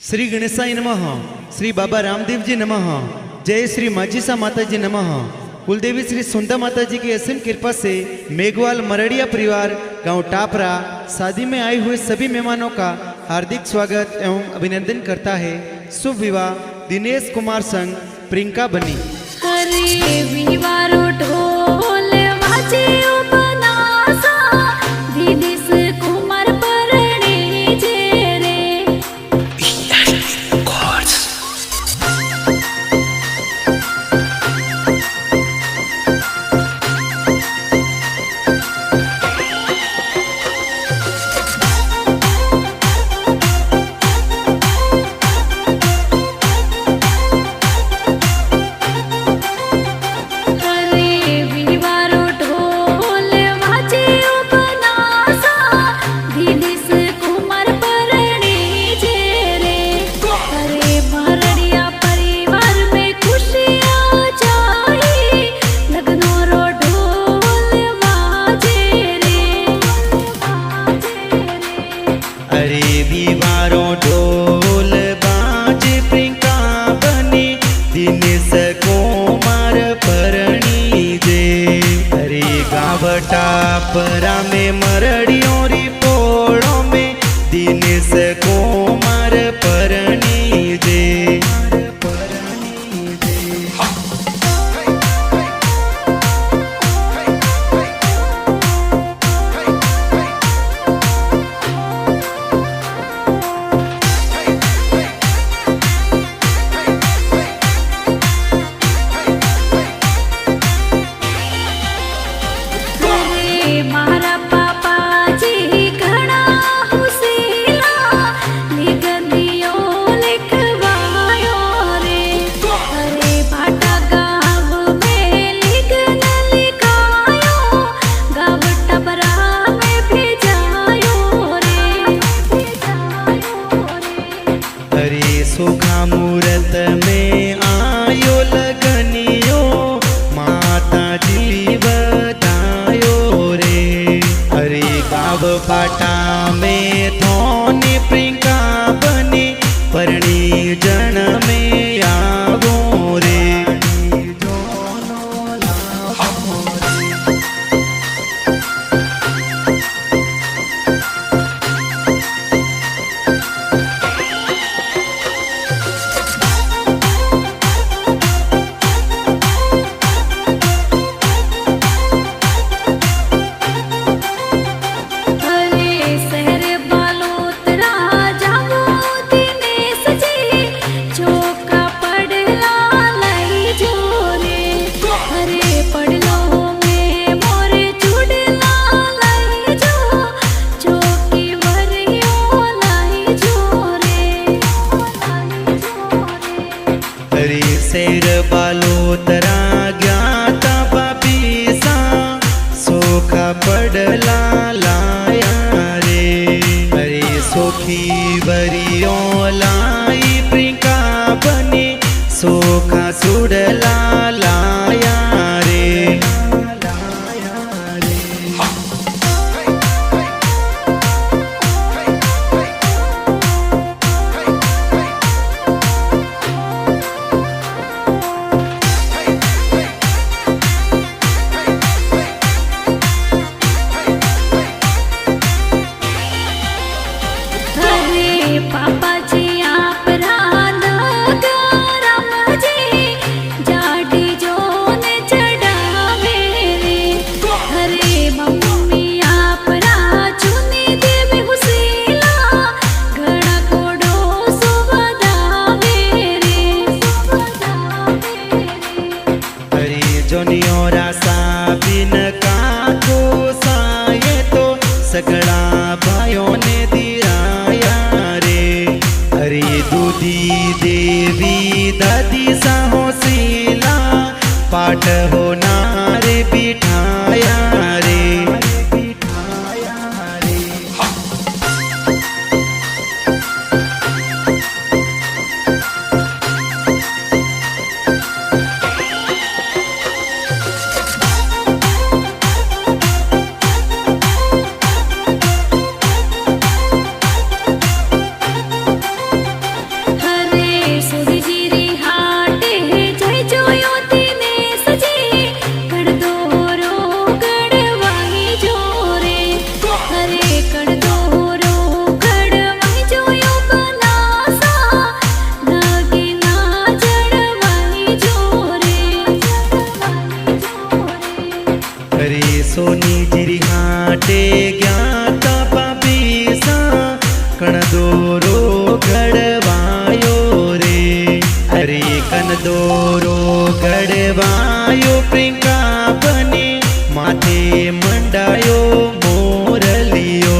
श्री गणेशाय नमः। श्री बाबा रामदेव जी नमः। जय श्री माजीसा माता जी नमः। कुलदेवी श्री सुंदा माता जी की असीम कृपा से मेघवाल मरड़िया परिवार गांव टापरा शादी में आए हुए सभी मेहमानों का हार्दिक स्वागत एवं अभिनंदन करता है। शुभ विवाह दिनेश कुमार संग प्रियंका बनी। अरे विवारो ढोल वाजे उपनासा दिनेश कुमार परणे जे रे। टापरा में मरड़ियों री पोड़ों में दिनेश कुमार परणी जे। सुखा मूरत में आयो लगनियो माता जी बतायो रे। अरे गाव फाटा में थोनी प्रियंका बनी परणी जन में आवो रे। शेर बालोतरा ज्ञाता बाबीसा सोखा पड़ला लाया रे। अरे सोखी बरियो लाई प्रियंका बनी सोखा सुड़ला लाया रे। सगड़ा भाइयों ने दिराया रे। अरे दूधी देवी दादी साहो सीला पाठ हो नारे बिठाया रे। घडवायो रे, अरे कन दोरो घडवायो प्रियंका बने माथे मंडायो मोरलियो.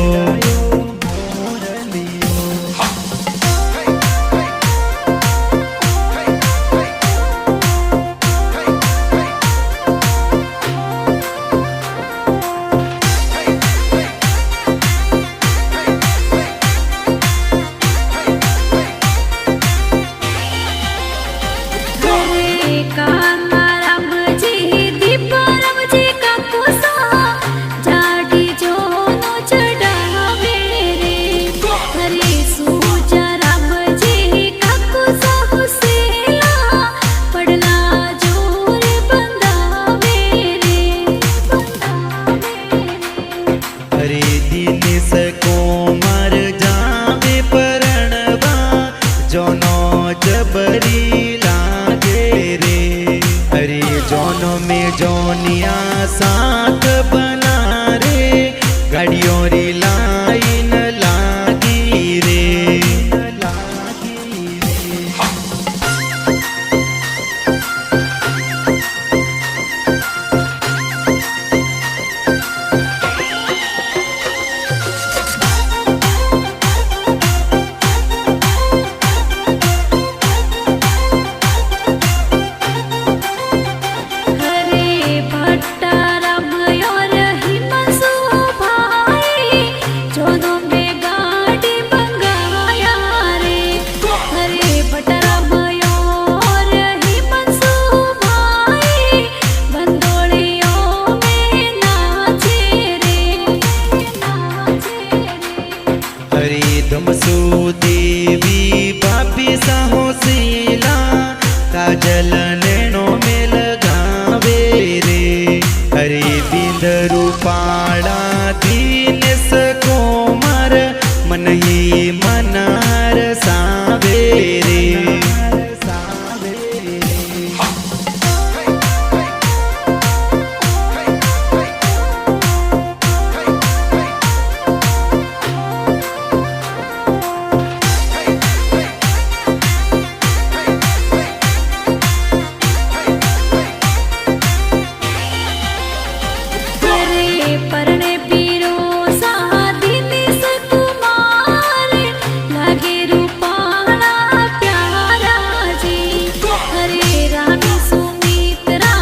हरे कान्हा रामजी दीप रामजी काकुसा जाडी जोनो चढावे रे, हरे सूजा रामजी काकुसा हुसेला पडला जोर बंधावे रे, अरे दिनेश कोमार जावे परणवा जोनो जबरी लागे रे, अरे जोनो में जोनिया साथ बना रे, गाड़ियों री लाइन लागी रे, लागी रे. हरे भट्टा राम और हिमसु भाई जोनो में गाड़ी मंगाया रे, हरे भट्टा राम और हिमसु भाई बंदोलियों में नाचे रे, नाचे रे. हरे धमसु देवी बापी साहोसीला काजल नैनो में लगावे रे, हरे बिंदरु पाड़ा दीनेश कोमर मन ही मनार सावे रे, सावे रे. हरे परणे पीरो दिनेश कुमार लागे रूपाणा प्यारा जी, हरे रानी सुमित्रा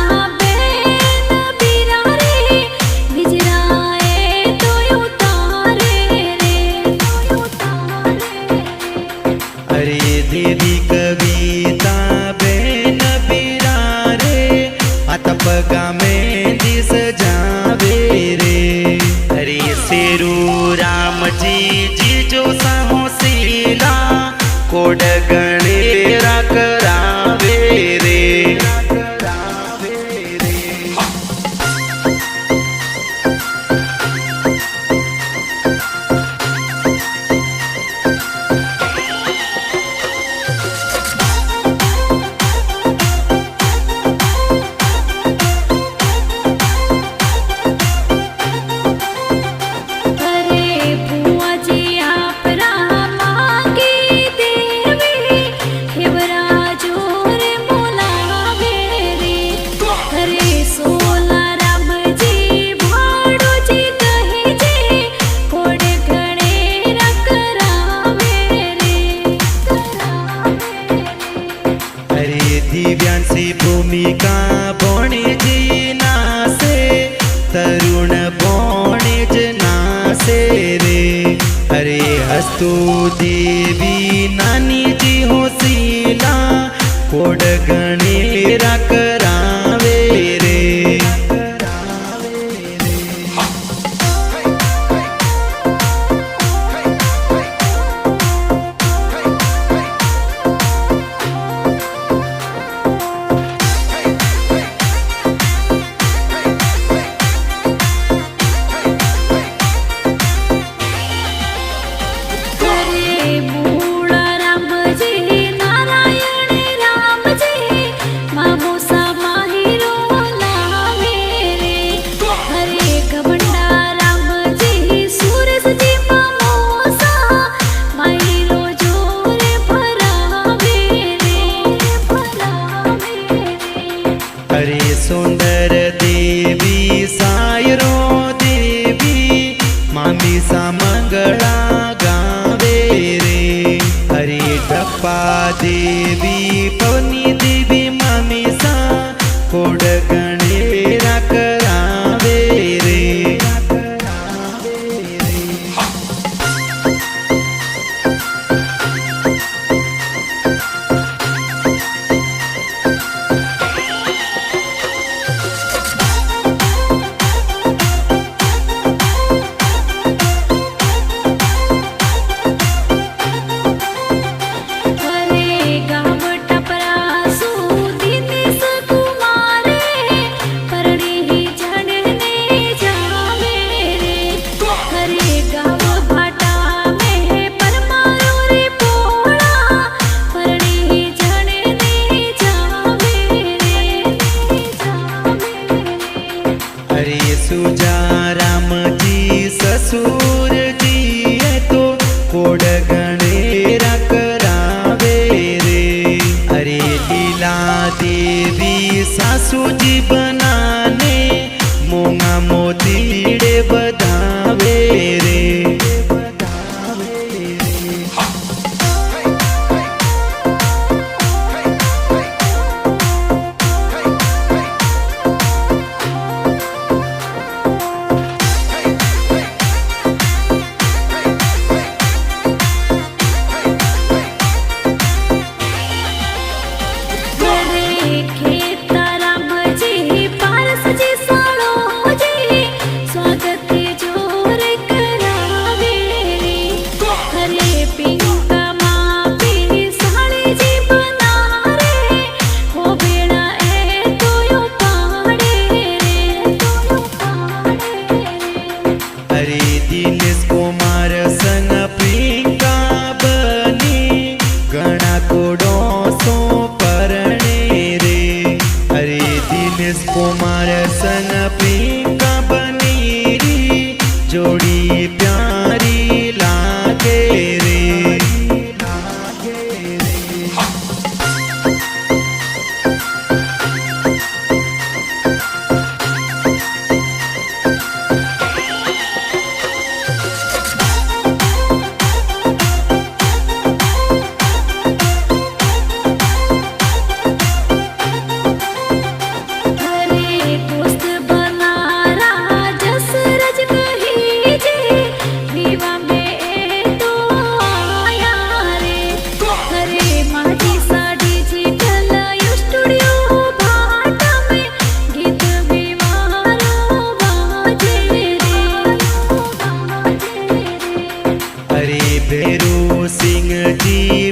बेन बीरा रे, बिजराए तो उतारे रे, तो उतारे रे. अरे दीदी कविता बेन बीरा रे, अतपगा में दिस जावे रे, अरे शेरू राम जी जीजो साहोसीला कोड गणेरा करावे रे, करावे रे. हरे बुआ जी आप रामा की देवी टप्पा देवी पवनी देवी मामीसा कोड गणेरा करावे रे सुजा राम जी ससुर जी तो कोड गणेरा करावे रे अरे लीला देवी सासू जी बनाने मोंगा मोतीड़े बधावे रे कुमार सन प्रियंका बनीरी जोड़ी प्यारी लागे रे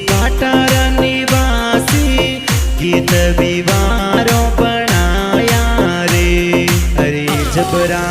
भाटारा निवासी गीत विवारों बनाया रे अरे जबरा